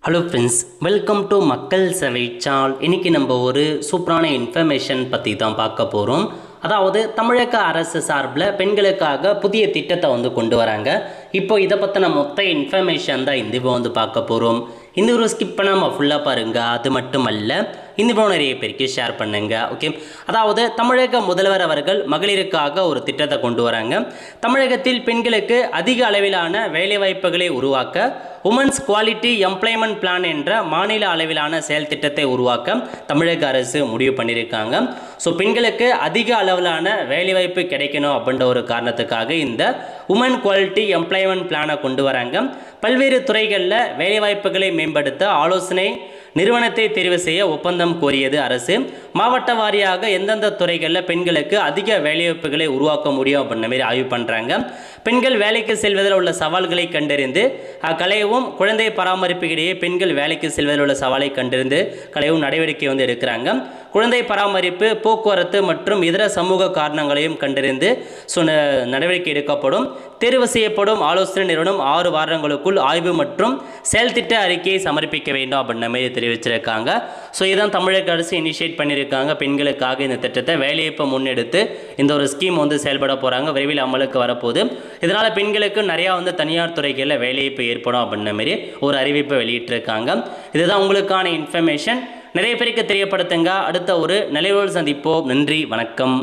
Hello friends, welcome to மக்கள் சேவை channel. இன்றைக்கி நம்ம ஒரு சூப்பரான இன்ஃபர்மேஷன் பற்றி தான் பார்க்க போகிறோம். அதாவது தமிழக அரசு சார்பில் பெண்களுக்காக புதிய திட்டத்தை கொண்டு வராங்க. இப்போ இதை பற்றின மொத்த இன்ஃபர்மேஷன் தான் இந்த இப்போ பார்க்க போகிறோம். இந்த ஒரு ஸ்கிப் பண்ணாமல் ஃபுல்லாக பாருங்கள். அது மட்டும் அல்ல, இந்த இப்போ நிறைய பேருக்கு ஷேர் பண்ணுங்க. ஓகே, அதாவது தமிழக முதல்வர் அவர்கள் மகளிருக்காக ஒரு திட்டத்தை கொண்டு வராங்க. தமிழகத்தில் பெண்களுக்கு அதிக அளவிலான வேலைவாய்ப்புகளை உருவாக்க உமன்ஸ் குவாலிட்டி எம்ப்ளாய்மெண்ட் பிளான் என்ற மாநில அளவிலான செயல் திட்டத்தை உருவாக்க தமிழக அரசு முடிவு பண்ணியிருக்காங்க. ஸோ பெண்களுக்கு அதிக அளவிலான வேலைவாய்ப்பு கிடைக்கணும் அப்படின்ற ஒரு காரணத்துக்காக இந்த உமன் குவாலிட்டி எம்ப்ளாய்மெண்ட் பிளானை கொண்டு வராங்க. பல்வேறு துறைகளில் வேலைவாய்ப்புகளை மேம்படுத்த ஆலோசனை நிறுவனத்தை தேர்வு செய்ய ஒப்பந்தம் கோரியது அரசு. மாவட்ட வாரியாக எந்தெந்த துறைகளில் பெண்களுக்கு அதிக வேலைவாய்ப்புகளை உருவாக்க முடியும் அப்படின்ற மாதிரி ஆய்வு பண்ணுறாங்க. பெண்கள் வேலைக்கு செல்வதில் உள்ள சவால்களை கண்டறிந்து களையவும், குழந்தை பராமரிப்புக்கிடையே பெண்கள் வேலைக்கு செல்வதில் உள்ள சவாலை கண்டறிந்து களையவும் நடவடிக்கை எடுக்கிறாங்க. குழந்தை பராமரிப்பு, போக்குவரத்து மற்றும் இதர சமூக காரணங்களையும் கண்டறிந்து நடவடிக்கை எடுக்கப்படும். தேர்வு செய்யப்படும் ஆலோசனை நிறுவனம் 6 வாரங்களுக்குள் ஆய்வு மற்றும் செயல் திட்ட அறிக்கையை சமர்ப்பிக்க வேண்டும் அப்படின்ற மாதிரி தெரிவிச்சிருக்காங்க. ஸோ இதான் தமிழக அரசு இனிஷியேட் பண்ணியிருக்காங்க. பெண்களுக்காக இந்த திட்டத்தை வேலைவாய்ப்பை முன்னெடுத்து இந்த ஒரு ஸ்கீம் செயல்பட போகிறாங்க. விரைவில் அமலுக்கு வரப்போகுது. இதனால் பெண்களுக்கு நிறையா தனியார் துறைகளில் வேலைவாய்ப்பு ஏற்படும் அப்படின்ற மாதிரி ஒரு அறிவிப்பை வெளியிட்டிருக்காங்க. இதுதான் உங்களுக்கான இன்ஃபர்மேஷன். நிறைய பேருக்கு தெரியப்படுத்துங்க. அடுத்த ஒரு நிலையோடு சந்திப்போம். நன்றி, வணக்கம்.